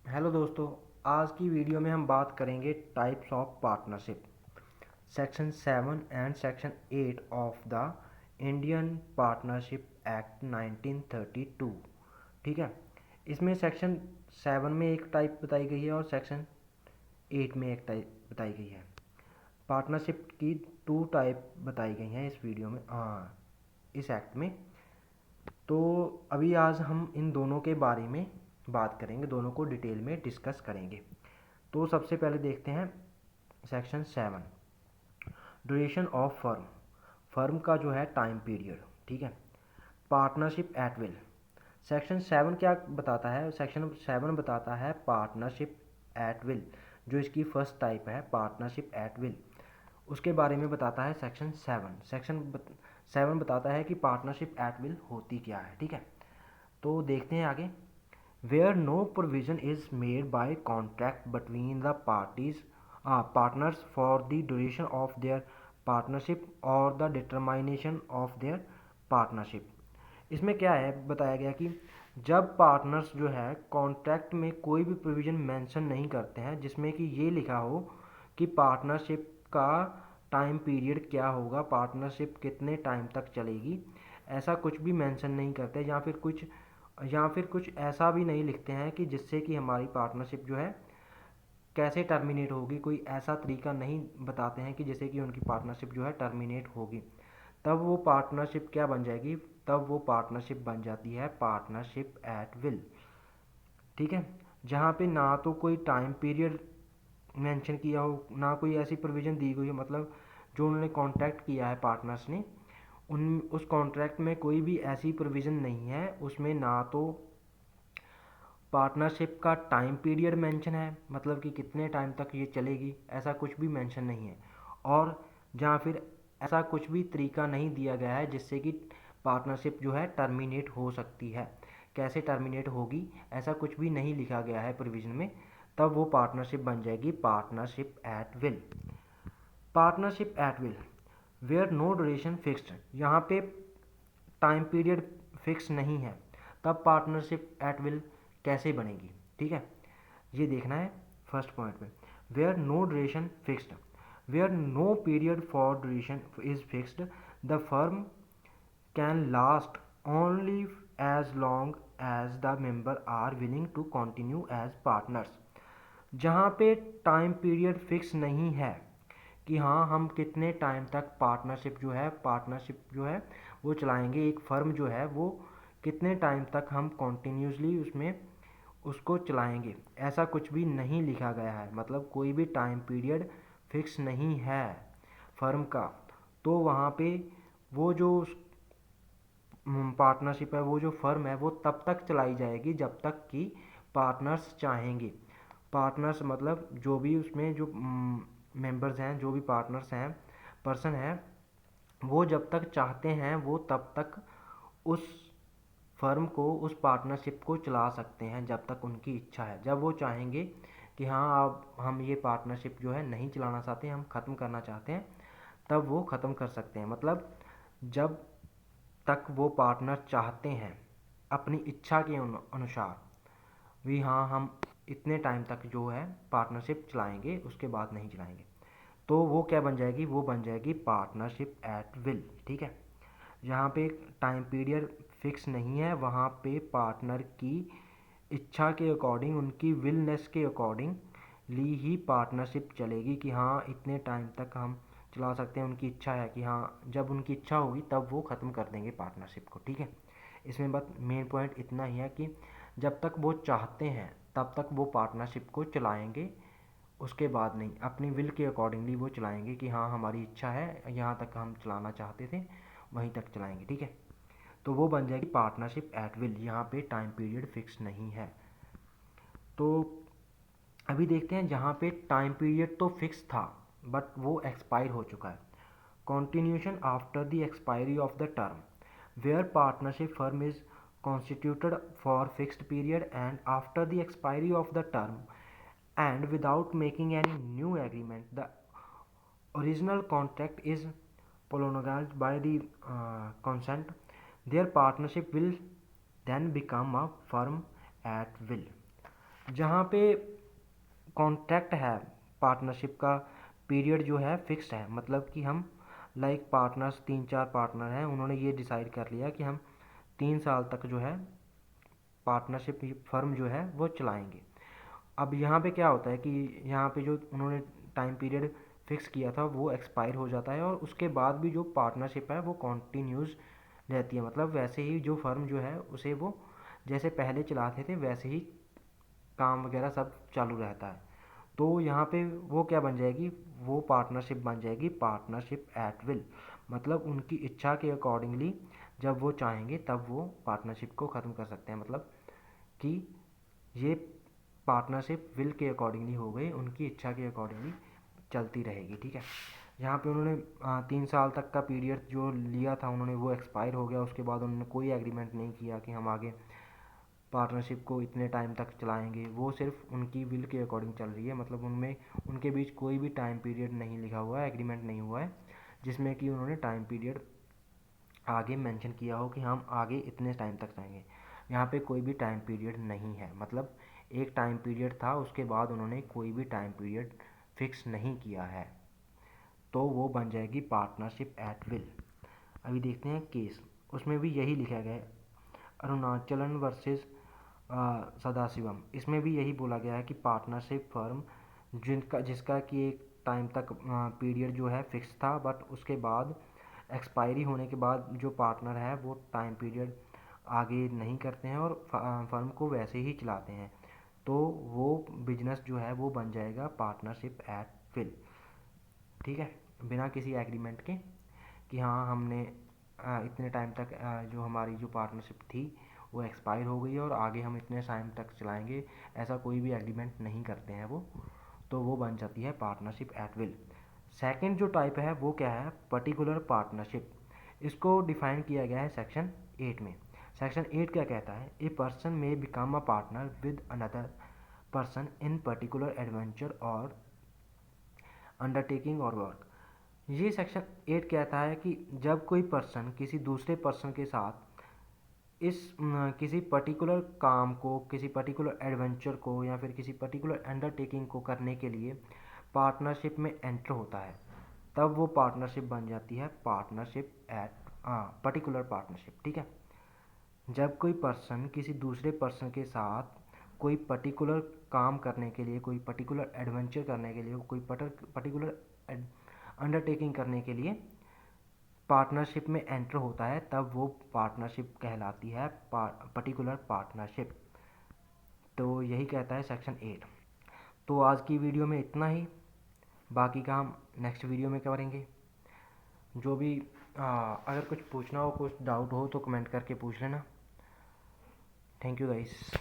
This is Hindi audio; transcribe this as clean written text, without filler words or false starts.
हेलो दोस्तों, आज की वीडियो में हम बात करेंगे types of partnership. Section 7 and section 8 of the Indian partnership act 1932। ठीक है। इसमें सेक्शन 7 में एक टाइप बताई गई है और सेक्शन 8 में एक टाइप बताई गई है। पार्टनरशिप की 2 टाइप बताई गई हैं इस वीडियो में, इस एक्ट में। तो अभी आज हम इन दोनों के बारे में बात करेंगे, दोनों को डिटेल में डिस्कस करेंगे। तो सबसे पहले देखते हैं section 7, duration of firm. Firm का जो है टाइम पीरियड। ठीक है। Partnership at will. सेक्शन 7 क्या बताता है? सेक्शन 7 बताता है पार्टनरशिप एट विल, जो इसकी फर्स्ट टाइप है पार्टनरशिप एट विल, उसके बारे में बताता है सेक्शन 7। सेक्शन 7 बताता है कि पार्टनरशिप एट विल होती क्या है। ठीक है। तो देखते हैं आगे। Where no provision is made by contract between the partners for the duration of their partnership or the determination of their partnership। इसमें क्या है बताया गया कि जब पार्टनर्स जो है कॉन्ट्रैक्ट में कोई भी प्रोविज़न मेंशन नहीं करते हैं जिसमें कि ये लिखा हो कि पार्टनरशिप का टाइम पीरियड क्या होगा, पार्टनरशिप कितने टाइम तक चलेगी, ऐसा कुछ भी मेंशन नहीं करते, या फिर कुछ ऐसा भी नहीं लिखते हैं कि जिससे कि हमारी पार्टनरशिप जो है कैसे टर्मिनेट होगी, कोई ऐसा तरीका नहीं बताते हैं कि जैसे कि उनकी पार्टनरशिप जो है टर्मिनेट होगी। तब वो पार्टनरशिप क्या बन जाएगी? तब वो पार्टनरशिप बन जाती है पार्टनरशिप एट विल। ठीक है। जहाँ पे ना तो कोई टाइम पीरियड मेंशन किया हो, ना कोई ऐसी प्रोविज़न दी गई हो, मतलब जो उन्होंने कॉन्ट्रैक्ट किया है पार्टनर्स ने, उन उस कॉन्ट्रैक्ट में कोई भी ऐसी प्रोविज़न नहीं है, उसमें ना तो पार्टनरशिप का टाइम पीरियड मेंशन है, मतलब कि कितने टाइम तक ये चलेगी, ऐसा कुछ भी मेंशन नहीं है। और जहाँ फिर ऐसा कुछ भी तरीका नहीं दिया गया है जिससे कि पार्टनरशिप जो है टर्मिनेट हो सकती है, कैसे टर्मिनेट होगी ऐसा कुछ भी नहीं लिखा गया है प्रोविज़न में। तब वो पार्टनरशिप बन जाएगी partnership at will. Partnership at will where no duration fixed, यहाँ पे टाइम पीरियड फिक्स नहीं है, तब पार्टनरशिप एट विल कैसे बनेगी? ठीक है, ये देखना है फर्स्ट पॉइंट में। Where no duration fixed, where no period for duration is fixed, the firm can last only as long as the member are willing to continue as partners. जहाँ पे टाइम पीरियड फिक्स नहीं है कि हाँ हम कितने टाइम तक पार्टनरशिप जो है वो चलाएंगे, एक फर्म जो है वो कितने टाइम तक हम कॉन्टीन्यूसली उसमें उसको चलाएंगे, ऐसा कुछ भी नहीं लिखा गया है। मतलब कोई भी टाइम पीरियड फिक्स नहीं है फर्म का। तो वहाँ पे वो जो पार्टनरशिप है, वो जो फर्म है वो तब तक चलाई जाएगी जब तक कि पार्टनर्स चाहेंगे। पार्टनर्स मतलब जो भी उसमें जो मेंबर्स हैं, जो भी पार्टनर्स हैं, पर्सन हैं, वो जब तक चाहते हैं वो तब तक उस फर्म को, उस पार्टनरशिप को चला सकते हैं जब तक उनकी इच्छा है। जब वो चाहेंगे कि हाँ अब हम ये पार्टनरशिप जो है नहीं चलाना चाहते, हम ख़त्म करना चाहते हैं, तब वो ख़त्म कर सकते हैं। मतलब जब तक वो पार्टनर चाहते हैं अपनी इच्छा के अनुसार भी, हाँ हम इतने टाइम तक जो है पार्टनरशिप चलाएंगे, उसके बाद नहीं चलाएंगे, तो वो क्या बन जाएगी? वो बन जाएगी पार्टनरशिप एट विल। ठीक है। जहाँ पे टाइम पीरियड फिक्स नहीं है वहाँ पे पार्टनर की इच्छा के अकॉर्डिंग, उनकी विलनेस के अकॉर्डिंग ली ही पार्टनरशिप चलेगी कि हाँ इतने टाइम तक हम चला सकते हैं। उनकी इच्छा है कि हाँ जब उनकी इच्छा होगी तब वो ख़त्म कर देंगे पार्टनरशिप को। ठीक है। इसमें बस मेन पॉइंट इतना ही है कि जब तक वो चाहते हैं तब तक वो पार्टनरशिप को चलाएंगे, उसके बाद नहीं, अपनी विल के अकॉर्डिंगली वो चलाएंगे कि हाँ हमारी इच्छा है, यहाँ तक हम चलाना चाहते थे वहीं तक चलाएंगे। ठीक है। तो वो बन जाएगी पार्टनरशिप एट विल, यहाँ पे टाइम पीरियड फिक्स नहीं है। तो अभी देखते हैं जहाँ पे टाइम पीरियड तो फिक्स था बट वो एक्सपायर हो चुका है। Continuation after the expiry of the term, where partnership firm is constituted for fixed period and after the expiry of the term and without making any new agreement, the original contract is prolonged by the consent, their partnership will then become a firm at will। जहाँ पे कॉन्ट्रैक्ट है, पार्टनरशिप का पीरियड जो है फिक्स्ड है, मतलब कि हम लाइक पार्टनर्स 3-4 पार्टनर हैं, उन्होंने ये डिसाइड कर लिया कि हम 3 साल तक जो है पार्टनरशिप फर्म जो है वो चलाएंगे। अब यहाँ पे क्या होता है कि यहाँ पे जो उन्होंने टाइम पीरियड फिक्स किया था वो एक्सपायर हो जाता है, और उसके बाद भी जो पार्टनरशिप है वो कॉन्टीन्यूस रहती है, मतलब वैसे ही जो फर्म जो है उसे वो जैसे पहले चलाते थे वैसे ही काम वगैरह सब चालू रहता है। तो यहाँ पे वो क्या बन जाएगी, वो पार्टनरशिप बन जाएगी पार्टनरशिप एट विल, मतलब उनकी इच्छा के अकॉर्डिंगली जब वो चाहेंगे तब वो पार्टनरशिप को ख़त्म कर सकते हैं, मतलब कि ये पार्टनरशिप विल के अकॉर्डिंगली हो गई, उनकी इच्छा के अकॉर्डिंगली चलती रहेगी। ठीक है, यहाँ पे उन्होंने 3 साल तक का पीरियड जो लिया था उन्होंने वो एक्सपायर हो गया, उसके बाद उन्होंने कोई एग्रीमेंट नहीं किया कि हम आगे पार्टनरशिप को इतने टाइम तक चलाएंगे, वो सिर्फ उनकी विल के अकॉर्डिंग चल रही है, मतलब उनमें उनके बीच कोई भी टाइम पीरियड नहीं लिखा हुआ है, एग्रीमेंट नहीं हुआ है जिसमें कि उन्होंने टाइम पीरियड आगे मेंशन किया हो कि हम आगे इतने टाइम तक जाएंगे। यहाँ पे कोई भी टाइम पीरियड नहीं है, मतलब एक टाइम पीरियड था उसके बाद उन्होंने कोई भी टाइम पीरियड फिक्स नहीं किया है, तो वो बन जाएगी पार्टनरशिप एट विल। अभी देखते हैं केस, उसमें भी यही लिखा गया है, अरुणाचलन वर्सेस सदाशिवम, इसमें भी यही बोला गया है कि पार्टनरशिप फर्म जिसका कि एक टाइम तक पीरियड जो है फिक्स था, बट उसके बाद एक्सपायरी होने के बाद जो पार्टनर है वो टाइम पीरियड आगे नहीं करते हैं और फर्म को वैसे ही चलाते हैं, तो वो बिजनेस जो है वो बन जाएगा पार्टनरशिप एट विल। ठीक है, बिना किसी एग्रीमेंट के कि हाँ हमने इतने टाइम तक जो हमारी जो पार्टनरशिप थी वो एक्सपायर हो गई है और आगे हम इतने टाइम तक चलाएंगे, ऐसा कोई भी एग्रीमेंट नहीं करते हैं वो, तो वो बन जाती है पार्टनरशिप एट विल। सेकंड जो टाइप है वो क्या है, पर्टिकुलर पार्टनरशिप। इसको डिफाइन किया गया है सेक्शन 8 में। सेक्शन 8 क्या कहता है, ए पर्सन में become a partner with another person in particular adventure और अंडरटेकिंग और वर्क। ये सेक्शन 8 कहता है कि जब कोई पर्सन किसी दूसरे पर्सन के साथ किसी पर्टिकुलर काम को, किसी पर्टिकुलर एडवेंचर को या फिर किसी पर्टिकुलर अंडरटेकिंग को करने के लिए पार्टनरशिप में एंटर होता है, तब वो पार्टनरशिप बन जाती है पार्टनरशिप एट पर्टिकुलर पार्टनरशिप। ठीक है, जब कोई पर्सन किसी दूसरे पर्सन के साथ कोई पर्टिकुलर काम करने के लिए, कोई पर्टिकुलर एडवेंचर करने के लिए, कोई पर्टिकुलर अंडरटेकिंग करने के लिए पार्टनरशिप में एंटर होता है, तब वो पार्टनरशिप कहलाती है पर्टिकुलर पार्टनरशिप। तो यही कहता है सेक्शन 8। तो आज की वीडियो में इतना ही, बाकी का हम नेक्स्ट वीडियो में करेंगे। जो भी अगर कुछ पूछना हो, कुछ डाउट हो तो कमेंट करके पूछ लेना। Thank you guys.